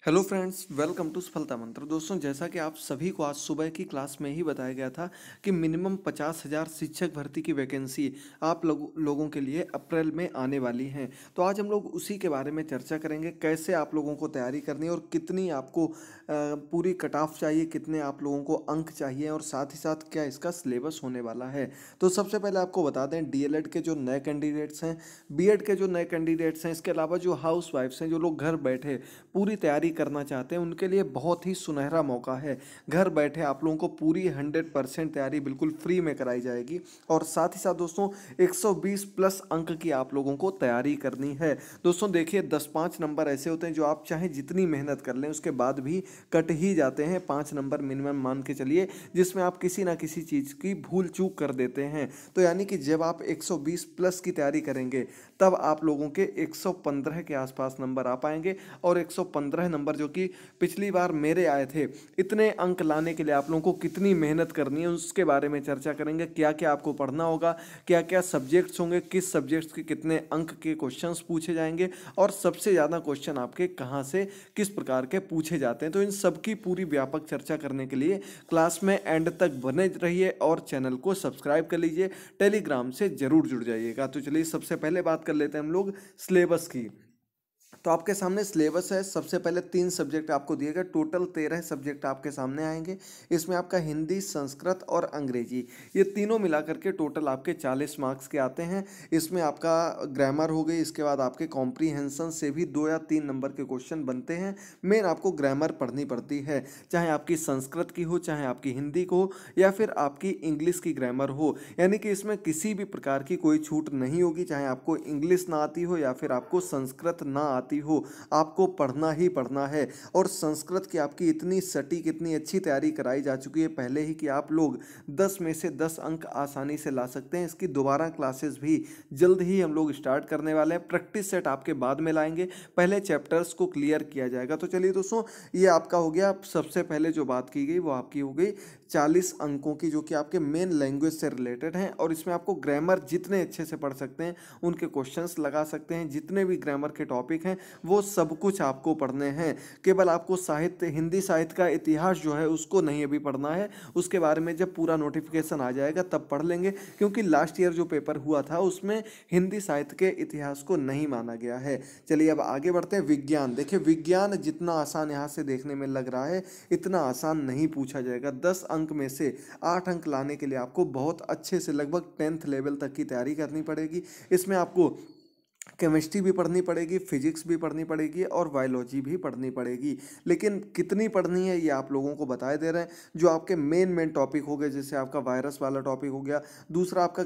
Hello friends, welcome to सफलता मंत्र। दोस्तों, जैसा कि आप सभी को आज सुबह की क्लास में ही बताया गया था कि मिनिमम 50,000 शिक्षक भर्ती की वैकेंसी आप लोगों के लिए अप्रैल में आने वाली हैं। तो आज हम लोग उसी के बारे में चर्चा करेंगे, कैसे आप लोगों को तैयारी करनी है और कितनी आपको पूरी कट ऑफ चाहिए, कितने आप लोगों को अंक चाहिए और साथ ही साथ क्या इसका सिलेबस होने वाला है। तो सबसे पहले आपको बता दें, डीएलएड के जो नए कैंडिडेट्स हैं, बीएड के जो नए कैंडिडेट्स हैं, इसके अलावा जो हाउस वाइफ्स हैं, जो लोग घर बैठे पूरी तैयारी करना चाहते हैं, उनके लिए बहुत ही सुनहरा मौका है। घर बैठे आप लोगों को पूरी 100% तैयारी बिल्कुल फ्री में कराई जाएगी और साथ ही साथ दोस्तों 120 प्लस अंक की आप लोगों को तैयारी करनी है। दोस्तों देखिए, 10-5 नंबर ऐसे होते हैं जो आप चाहे जितनी मेहनत कर लें उसके बाद भी कट ही जाते हैं। 5 नंबर मिनिमम मान के चलिए, जिसमें आप किसी ना किसी चीज़ की भूल चूक कर देते हैं। तो यानी कि जब आप 120 प्लस की तैयारी करेंगे तब आप लोगों के 115 के आसपास नंबर आ पाएंगे और 115 नंबर जो कि पिछली बार मेरे आए थे, इतने अंक लाने के लिए आप लोगों को कितनी मेहनत करनी है उसके बारे में चर्चा करेंगे। क्या क्या आपको पढ़ना होगा, क्या क्या सब्जेक्ट्स होंगे, किस सब्जेक्ट्स के कितने अंक के क्वेश्चंस पूछे जाएंगे और सबसे ज़्यादा क्वेश्चन आपके कहाँ से किस प्रकार के पूछे जाते हैं। तो इन सब की पूरी व्यापक चर्चा करने के लिए क्लास में एंड तक बने रहिए और चैनल को सब्सक्राइब कर लीजिए। टेलीग्राम से जरूर जुड़ जाइएगा। तो चलिए सबसे पहले बात कर लेते हैं हम लोग सिलेबस की। तो आपके सामने सिलेबस है। सबसे पहले 3 सब्जेक्ट आपको दिए गए, टोटल 13 सब्जेक्ट आपके सामने आएंगे। इसमें आपका हिंदी, संस्कृत और अंग्रेजी, ये तीनों मिलाकर के टोटल आपके 40 मार्क्स के आते हैं। इसमें आपका ग्रामर हो गई, इसके बाद आपके कॉम्प्रीहेंशन से भी 2 या 3 नंबर के क्वेश्चन बनते हैं। मेन आपको ग्रामर पढ़नी पड़ती है, चाहे आपकी संस्कृत की हो, चाहे आपकी हिंदी को हो या फिर आपकी इंग्लिश की ग्रामर हो। यानी कि इसमें किसी भी प्रकार की कोई छूट नहीं होगी, चाहे आपको इंग्लिश ना आती हो या फिर आपको संस्कृत ना आती हो, आपको पढ़ना ही पढ़ना है। और संस्कृत की आपकी इतनी सटीक, इतनी अच्छी तैयारी कराई जा चुकी है पहले ही कि आप लोग 10 में से 10 अंक आसानी से ला सकते हैं। इसकी दोबारा क्लासेस भी जल्द ही हम लोग स्टार्ट करने वाले हैं। प्रैक्टिस सेट आपके बाद में लाएंगे, पहले चैप्टर्स को क्लियर किया जाएगा। तो चलिए दोस्तों, ये आपका हो गया। सबसे पहले जो बात की गई वो आपकी हो गई 40 अंकों की, जो कि आपके मेन लैंग्वेज से रिलेटेड हैं और इसमें आपको ग्रामर जितने अच्छे से पढ़ सकते हैं उनके क्वेश्चंस लगा सकते हैं। जितने भी ग्रामर के टॉपिक हैं वो सब कुछ आपको पढ़ने हैं। केवल आपको साहित्य, हिंदी साहित्य का इतिहास जो है उसको नहीं अभी पढ़ना है, उसके बारे में जब पूरा नोटिफिकेशन आ जाएगा तब पढ़ लेंगे, क्योंकि लास्ट ईयर जो पेपर हुआ था उसमें हिंदी साहित्य के इतिहास को नहीं माना गया है। चलिए अब आगे बढ़ते हैं। विज्ञान, देखिए विज्ञान जितना आसान यहाँ से देखने में लग रहा है इतना आसान नहीं पूछा जाएगा। 10 अंक में से 8 अंक लाने के लिए आपको बहुत अच्छे से लगभग 10th लेवल तक की तैयारी करनी पड़ेगी। इसमें आपको केमिस्ट्री भी पढ़नी पड़ेगी, फिजिक्स भी पढ़नी पड़ेगी और बायोलॉजी भी पढ़नी पड़ेगी। लेकिन कितनी पढ़नी है ये आप लोगों को बताए दे रहे हैं। जो आपके मेन टॉपिक हो गए, जैसे आपका वायरस वाला टॉपिक हो गया, दूसरा आपका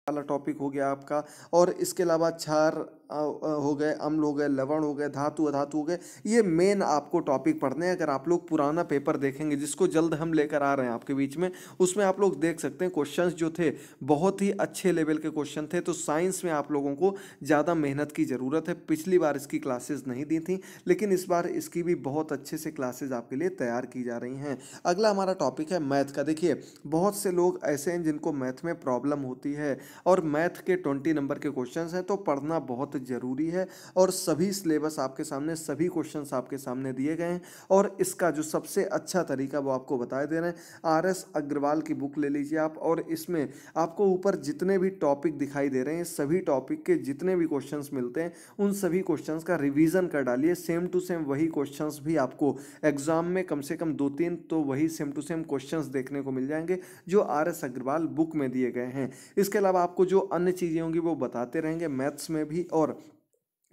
वाला टॉपिक हो गया आपका, और इसके अलावा क्षार हो गए, अम्ल हो गए, लवण हो गए, धातु अधातु हो गए, ये मेन आपको टॉपिक पढ़ने हैं। अगर आप लोग पुराना पेपर देखेंगे जिसको जल्द हम लेकर आ रहे हैं आपके बीच में, उसमें आप लोग देख सकते हैं क्वेश्चंस जो थे बहुत ही अच्छे लेवल के क्वेश्चन थे। तो साइंस में आप लोगों को ज़्यादा मेहनत की ज़रूरत है। पिछली बार इसकी क्लासेस नहीं दी थी, लेकिन इस बार इसकी भी बहुत अच्छे से क्लासेज आपके लिए तैयार की जा रही हैं। अगला हमारा टॉपिक है मैथ का। देखिए बहुत से लोग ऐसे हैं जिनको मैथ में प्रॉब्लम होती है और मैथ के 20 नंबर के क्वेश्चंस हैं, तो पढ़ना बहुत ज़रूरी है। और सभी सिलेबस आपके सामने, सभी क्वेश्चंस आपके सामने दिए गए हैं और इसका जो सबसे अच्छा तरीका वो आपको बताए दे रहे हैं। आर.एस. अग्रवाल की बुक ले लीजिए आप, और इसमें आपको ऊपर जितने भी टॉपिक दिखाई दे रहे हैं, सभी टॉपिक के जितने भी क्वेश्चंस मिलते हैं उन सभी क्वेश्चंस का रिवीजन कर डालिए। सेम टू सेम वही क्वेश्चंस भी आपको एग्जाम में कम से कम 2-3 तो वही सेम टू सेम क्वेश्चंस देखने को मिल जाएंगे जो आर.एस. अग्रवाल बुक में दिए गए हैं। इसके अलावा आपको जो अन्य चीज़ें होंगी वो बताते रहेंगे मैथ्स में भी। और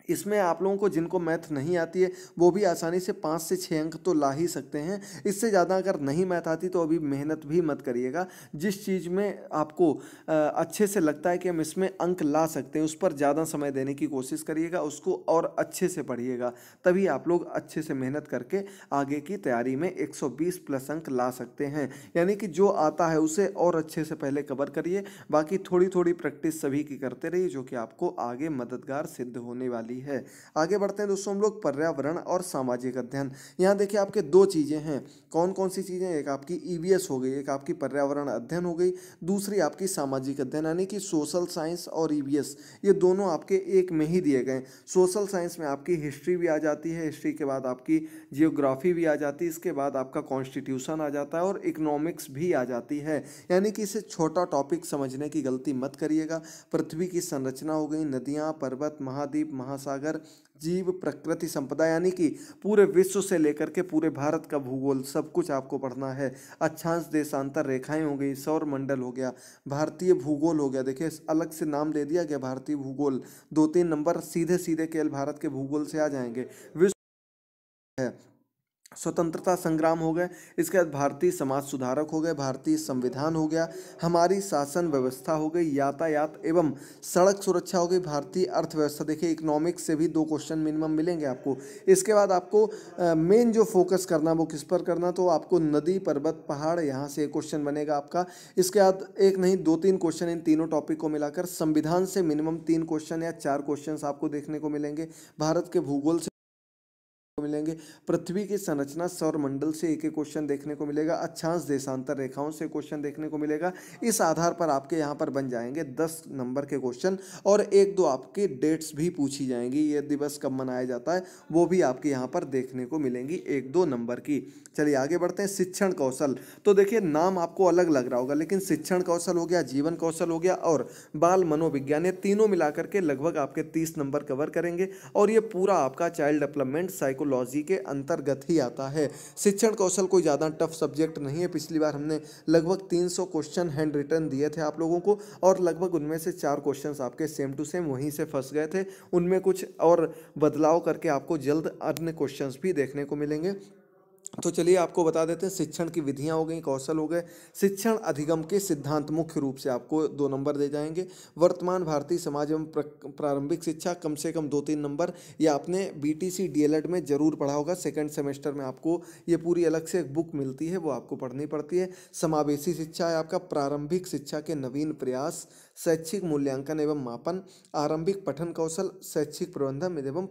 इसमें आप लोगों को जिनको मैथ नहीं आती है वो भी आसानी से 5 से 6 अंक तो ला ही सकते हैं। इससे ज़्यादा अगर नहीं मैथ आती तो अभी मेहनत भी मत करिएगा। जिस चीज़ में आपको अच्छे से लगता है कि हम इसमें अंक ला सकते हैं उस पर ज़्यादा समय देने की कोशिश करिएगा, उसको और अच्छे से पढ़िएगा, तभी आप लोग अच्छे से मेहनत करके आगे की तैयारी में 120 प्लस अंक ला सकते हैं। यानी कि जो आता है उसे और अच्छे से पहले कवर करिए, बाकी थोड़ी थोड़ी प्रैक्टिस सभी की करते रहिए, जो कि आपको आगे मददगार सिद्ध होने वाली वाली है। आगे बढ़ते हैं दोस्तों हम लोग पर्यावरण और सामाजिक अध्ययन। यहाँ देखिए आपके दो चीज़ें हैं। कौन कौन सी चीज़ें? एक आपकी ईवीएस हो गई, एक आपकी पर्यावरण अध्ययन हो गई, दूसरी आपकी सामाजिक अध्ययन यानी कि सोशल साइंस और ईवीएस, ये दोनों आपके एक में ही दिए गए। सोशल साइंस में आपकी हिस्ट्री भी आ जाती है, हिस्ट्री के बाद आपकी जियोग्राफी भी आ जाती है, इसके बाद आपका कॉन्स्टिट्यूशन आ जाता है और इकोनॉमिक्स भी आ जाती है। यानी कि इसे छोटा टॉपिक समझने की गलती मत करिएगा। पृथ्वी की संरचना हो गई, नदियाँ, पर्वत, महाद्वीप, महासागर, जीव, प्रकृति संपदा, यानी कि पूरे विश्व से लेकर के पूरे भारत का भूगोल सब कुछ आपको पढ़ना है। अक्षांश देशांतर रेखाएं हो गई, सौर मंडल हो गया, भारतीय भूगोल हो गया। देखिए अलग से नाम दे दिया गया भारतीय भूगोल। 2-3 नंबर सीधे सीधे केवल भारत के भूगोल से आ जाएंगे। विश्व है, स्वतंत्रता संग्राम हो गए, इसके बाद भारतीय समाज सुधारक हो गए, भारतीय संविधान हो गया, हमारी शासन व्यवस्था हो गई, यातायात एवं सड़क सुरक्षा हो गई, भारतीय अर्थव्यवस्था। देखिए इकोनॉमिक्स से भी 2 क्वेश्चन मिनिमम मिलेंगे आपको। इसके बाद आपको मेन जो फोकस करना वो किस पर करना, तो आपको नदी, पर्वत, पहाड़, यहाँ से एक क्वेश्चन बनेगा आपका। इसके बाद एक नहीं 2-3 क्वेश्चन इन तीनों टॉपिक को मिलाकर संविधान से मिनिमम 3 क्वेश्चन या 4 क्वेश्चन आपको देखने को मिलेंगे। भारत के भूगोल से मिलेंगे, पृथ्वी की संरचना, सौर मंडल से एक एक क्वेश्चन देखने को मिलेगा, अक्षांश देशांतर रेखाओं से क्वेश्चन देखने को मिलेगा। इस आधार पर आपके यहाँ पर बन जाएंगे 10 नंबर के क्वेश्चन और 1-2 आपकी डेट्स भी पूछी जाएंगी। ये दिवस कब मनाया जाता है वो भी आपके यहाँ पर देखने को मिलेंगी 1-2 नंबर की। चलिए आगे बढ़ते हैं। शिक्षण कौशल, तो देखिए नाम आपको अलग लग रहा होगा, लेकिन शिक्षण कौशल हो गया, जीवन कौशल हो गया और बाल मनोविज्ञान, ये तीनों मिलाकर के लगभग आपके 30 नंबर कवर करेंगे और ये पूरा आपका चाइल्ड डेवलपमेंट साइकोलॉजी के अंतर्गत ही आता है। शिक्षण कौशल कोई ज़्यादा टफ सब्जेक्ट नहीं है। पिछली बार हमने लगभग 300 क्वेश्चन हैंड रिटन दिए थे आप लोगों को और लगभग उनमें से 4 क्वेश्चन आपके सेम टू सेम वहीं से फंस गए थे। उनमें कुछ और बदलाव करके आपको जल्द अन्य क्वेश्चंस भी देखने को मिलेंगे। तो चलिए आपको बता देते हैं। शिक्षण की विधियां हो गई, कौशल हो गए, शिक्षण अधिगम के सिद्धांत मुख्य रूप से आपको 2 नंबर दे जाएंगे। वर्तमान भारतीय समाज एवं प्रारंभिक शिक्षा कम से कम 2-3 नंबर, या आपने बीटीसी डीएलएड में जरूर पढ़ा होगा। सेकंड सेमेस्टर में आपको ये पूरी अलग से एक बुक मिलती है, वो आपको पढ़नी पड़ती है। समावेशी शिक्षा है आपका, प्रारंभिक शिक्षा के नवीन प्रयास, शैक्षिक मूल्यांकन एवं मापन, आरंभिक पठन कौशल, शैक्षिक प्रबंधन एवं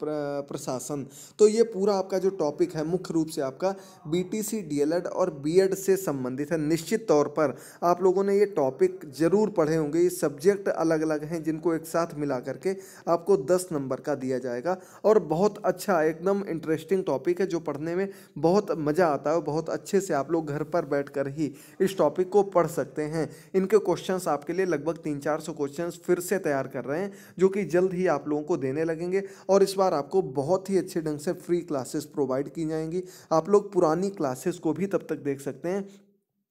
प्रशासन। तो ये पूरा आपका जो टॉपिक है मुख्य रूप से आपका बीटीसी डीएलएड और बीएड से संबंधित है। निश्चित तौर पर आप लोगों ने ये टॉपिक जरूर पढ़े होंगे। ये सब्जेक्ट अलग अलग हैं जिनको एक साथ मिला करके आपको 10 नंबर का दिया जाएगा और बहुत अच्छा एकदम इंटरेस्टिंग टॉपिक है जो पढ़ने में बहुत मज़ा आता है। बहुत अच्छे से आप लोग घर पर बैठकर ही इस टॉपिक को पढ़ सकते हैं। इनके क्वेश्चंस आपके लिए लगभग 300-400 क्वेश्चंस फिर से तैयार कर रहे हैं जो कि जल्द ही आप लोगों को देने लगेंगे और इस बार आपको बहुत ही अच्छे ढंग से फ्री क्लासेस प्रोवाइड की जाएंगी। आप लोग पुरानी क्लासेस को भी तब तक देख सकते हैं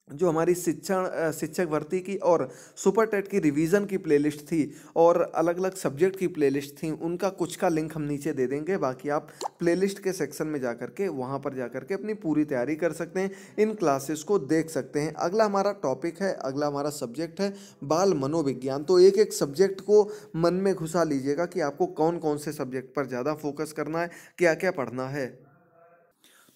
जो हमारी शिक्षक भर्ती की और सुपर टेट की रिवीजन की प्लेलिस्ट थी और अलग अलग सब्जेक्ट की प्लेलिस्ट थी। उनका कुछ का लिंक हम नीचे दे देंगे, बाकी आप प्लेलिस्ट के सेक्शन में जाकर के वहाँ पर जाकर के अपनी पूरी तैयारी कर सकते हैं, इन क्लासेस को देख सकते हैं। अगला हमारा टॉपिक है, अगला हमारा सब्जेक्ट है बाल मनोविज्ञान। तो एक एक सब्जेक्ट को मन में घुसा लीजिएगा कि आपको कौन कौन से सब्जेक्ट पर ज़्यादा फोकस करना है, क्या क्या पढ़ना है।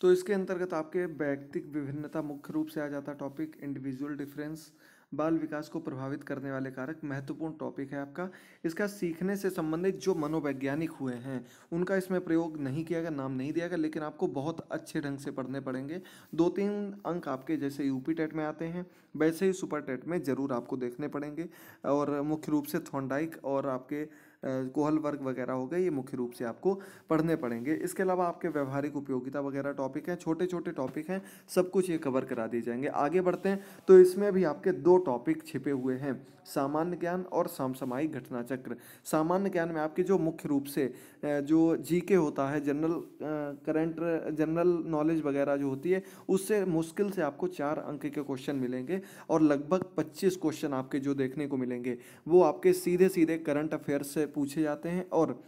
तो इसके अंतर्गत आपके व्यक्तिक विभिन्नता मुख्य रूप से आ जाता टॉपिक, इंडिविजुअल डिफरेंस, बाल विकास को प्रभावित करने वाले कारक महत्वपूर्ण टॉपिक है आपका। इसका सीखने से संबंधित जो मनोवैज्ञानिक हुए हैं उनका इसमें प्रयोग नहीं किया गया, नाम नहीं दिया गया, लेकिन आपको बहुत अच्छे ढंग से पढ़ने पड़ेंगे। 2-3 अंक आपके जैसे यूपी टेट में आते हैं वैसे ही सुपर टेट में जरूर आपको देखने पड़ेंगे और मुख्य रूप से थॉर्नडाइक और आपके कोहल वर्ग वगैरह हो गए, ये मुख्य रूप से आपको पढ़ने पड़ेंगे। इसके अलावा आपके व्यवहारिक उपयोगिता वगैरह टॉपिक हैं, छोटे छोटे टॉपिक हैं, सब कुछ ये कवर करा दिए जाएंगे। आगे बढ़ते हैं तो इसमें भी आपके 2 टॉपिक छिपे हुए हैं, सामान्य ज्ञान और समसामयिक घटना चक्र। सामान्य ज्ञान में आपके जो मुख्य रूप से जो जीके होता है, जनरल नॉलेज वगैरह जो होती है, उससे मुश्किल से आपको 4 अंक के क्वेश्चन मिलेंगे और लगभग 25 क्वेश्चन आपके जो देखने को मिलेंगे वो आपके सीधे सीधे करंट अफेयर्स से पूछे जाते हैं और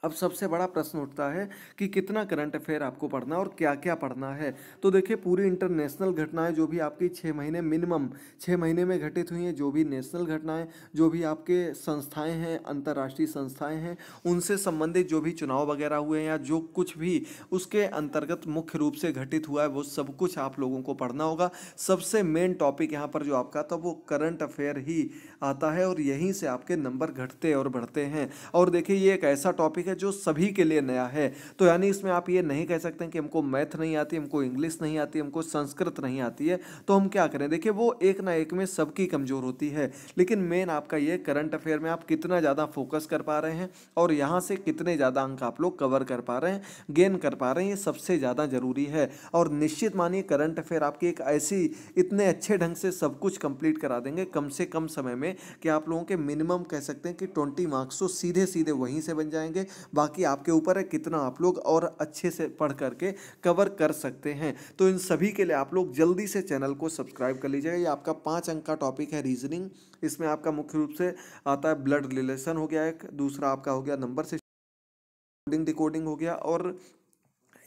अब सबसे बड़ा प्रश्न उठता है कि कितना करंट अफेयर आपको पढ़ना है और क्या क्या पढ़ना है। तो देखिए, पूरी इंटरनेशनल घटनाएं जो भी आपकी 6 महीने मिनिमम 6 महीने में घटित हुई हैं, जो भी नेशनल घटनाएं, जो भी आपके संस्थाएं हैं, अंतर्राष्ट्रीय संस्थाएं हैं, उनसे संबंधित जो भी चुनाव वगैरह हुए हैं या जो कुछ भी उसके अंतर्गत मुख्य रूप से घटित हुआ है, वो सब कुछ आप लोगों को पढ़ना होगा। सबसे मेन टॉपिक यहाँ पर जो आपका था वो करंट अफेयर ही आता है और यहीं से आपके नंबर घटते और बढ़ते हैं। और देखिए, ये एक ऐसा टॉपिक है जो सभी के लिए नया है। तो यानी इसमें आप ये नहीं कह सकते कि हमको मैथ नहीं आती, हमको इंग्लिश नहीं आती, हमको संस्कृत नहीं आती है, तो हम क्या करें। देखिए, वो एक ना एक में सबकी कमजोर होती है, लेकिन मेन आपका ये करंट अफेयर में आप कितना ज़्यादा फोकस कर पा रहे हैं और यहाँ से कितने ज़्यादा अंक आप लोग कवर कर पा रहे हैं, गेन कर पा रहे हैं, ये सबसे ज़्यादा जरूरी है। और निश्चित मानिए, करंट अफेयर आपकी एक ऐसी इतने अच्छे ढंग से सब कुछ कंप्लीट करा देंगे कम से कम समय में कि आप लोगों के मिनिमम कह सकते हैं कि 20 मार्क्स तो सीधे सीधे वहीं से बन जाएंगे। बाकी आपके ऊपर है कितना आप लोग और अच्छे से पढ़ करके कवर कर सकते हैं। तो इन सभी के लिए आप लोग जल्दी से चैनल को सब्सक्राइब कर लीजिएगा। ये आपका 5 अंक का टॉपिक है रीजनिंग। इसमें आपका मुख्य रूप से आता है ब्लड रिलेशन हो गया, एक दूसरा आपका हो गया नंबर सिस्टम डिकोडिंग हो गया, और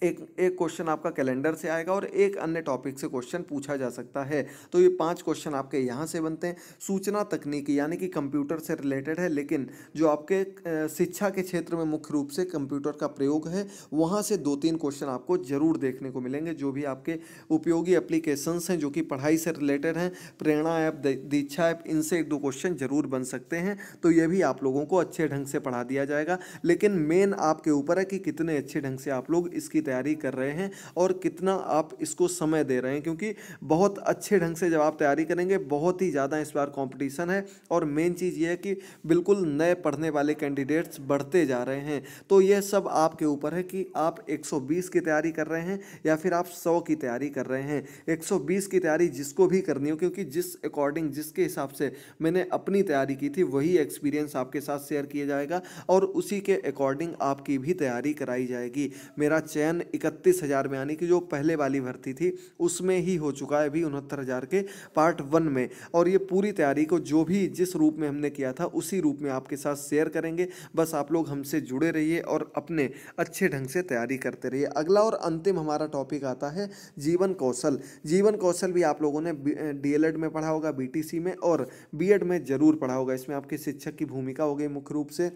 एक एक क्वेश्चन आपका कैलेंडर से आएगा और एक अन्य टॉपिक से क्वेश्चन पूछा जा सकता है। तो ये 5 क्वेश्चन आपके यहाँ से बनते हैं। सूचना तकनीकी यानी कि कंप्यूटर से रिलेटेड है, लेकिन जो आपके शिक्षा के क्षेत्र में मुख्य रूप से कंप्यूटर का प्रयोग है, वहाँ से 2-3 क्वेश्चन आपको जरूर देखने को मिलेंगे। जो भी आपके उपयोगी एप्लीकेशंस हैं जो कि पढ़ाई से रिलेटेड हैं, प्रेरणा ऐप, दीक्षा ऐप, इनसे 1-2 क्वेश्चन जरूर बन सकते हैं। तो ये भी आप लोगों को अच्छे ढंग से पढ़ा दिया जाएगा, लेकिन मेन आपके ऊपर है कि कितने अच्छे ढंग से आप लोग इसकी तैयारी कर रहे हैं और कितना आप इसको समय दे रहे हैं। क्योंकि बहुत अच्छे ढंग से जब आप तैयारी करेंगे, बहुत ही ज़्यादा इस बार कंपटीशन है और मेन चीज़ ये है कि बिल्कुल नए पढ़ने वाले कैंडिडेट्स बढ़ते जा रहे हैं। तो ये सब आपके ऊपर है कि आप 120 की तैयारी कर रहे हैं या फिर आप 100 की तैयारी कर रहे हैं। 120 की तैयारी जिसको भी करनी हो, क्योंकि जिस अकॉर्डिंग जिसके हिसाब से मैंने अपनी तैयारी की थी वही एक्सपीरियंस आपके साथ शेयर किया जाएगा और उसी के अकॉर्डिंग आपकी भी तैयारी कराई जाएगी। मेरा चयन 31,000 में, यानी कि जो पहले वाली भर्ती थी उसमें ही हो चुका है अभी 69,000 के पार्ट 1 में। और ये पूरी तैयारी को जो भी जिस रूप में हमने किया था उसी रूप में आपके साथ शेयर करेंगे। बस आप लोग हमसे जुड़े रहिए और अपने अच्छे ढंग से तैयारी करते रहिए। अगला और अंतिम हमारा टॉपिक आता है जीवन कौशल। जीवन कौशल भी आप लोगों ने डीएलएड में पढ़ा होगा, बीटीसी में और बीएड में जरूर पढ़ा होगा। इसमें आपके शिक्षक की भूमिका हो गई मुख्य रूप से,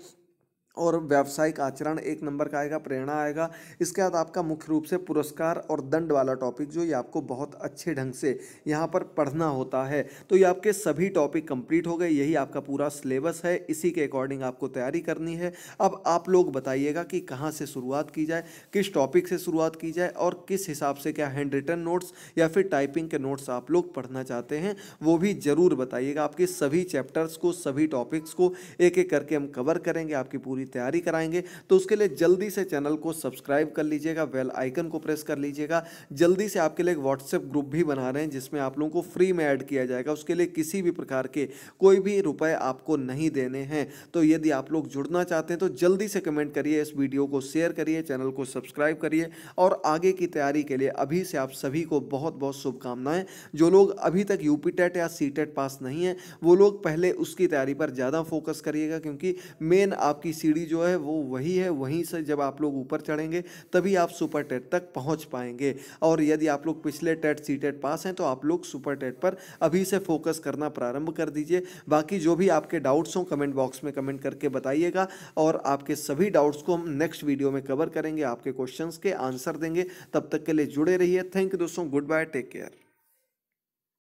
और व्यावसायिक आचरण 1 नंबर का आएगा, प्रेरणा आएगा। इसके बाद आपका मुख्य रूप से पुरस्कार और दंड वाला टॉपिक जो ये आपको बहुत अच्छे ढंग से यहाँ पर पढ़ना होता है। तो ये आपके सभी टॉपिक कंप्लीट हो गए। यही आपका पूरा सिलेबस है, इसी के अकॉर्डिंग आपको तैयारी करनी है। अब आप लोग बताइएगा कि कहाँ से शुरुआत की जाए, किस टॉपिक से शुरुआत की जाए और किस हिसाब से, क्या हैंड रिटन नोट्स या फिर टाइपिंग के नोट्स आप लोग पढ़ना चाहते हैं, वो भी ज़रूर बताइएगा। आपके सभी चैप्टर्स को, सभी टॉपिक्स को एक एक करके हम कवर करेंगे, आपकी पूरी तैयारी कराएंगे। तो उसके लिए जल्दी से चैनल को सब्सक्राइब कर लीजिएगा, बेल आइकन को प्रेस कर लीजिएगा। जल्दी से आपके लिए एक व्हाट्सएप ग्रुप भी बना रहे हैं जिसमें आप लोगों को फ्री में ऐड किया जाएगा। उसके लिए किसी भी प्रकार के कोई भी रुपए आपको नहीं देने हैं। तो यदि आप लोग जुड़ना चाहते हैं तो जल्दी से कमेंट करिए, इस वीडियो को शेयर करिए, चैनल को सब्सक्राइब करिए और आगे की तैयारी के लिए अभी से आप सभी को बहुत बहुत शुभकामनाएं। जो लोग अभी तक यूपी टेट या सी टेट पास नहीं है, वो लोग पहले उसकी तैयारी पर ज़्यादा फोकस करिएगा, क्योंकि मेन आपकी सीढ़ी जो है वो वही है। वहीं से जब आप लोग ऊपर चढ़ेंगे तभी आप सुपर टेट तक पहुंच पाएंगे। और यदि आप लोग पिछले टेट सी टेट पास हैं तो आप लोग सुपर टेट पर अभी से फोकस करना प्रारंभ कर दीजिए। बाकी जो भी आपके डाउट्स हों कमेंट बॉक्स में कमेंट करके बताइएगा और आपके सभी डाउट्स को हम नेक्स्ट वीडियो में कवर करेंगे, आपके क्वेश्चंस के आंसर देंगे। तब तक के लिए जुड़े रहिए। थैंक यू दोस्तों, गुड बाय, टेक केयर।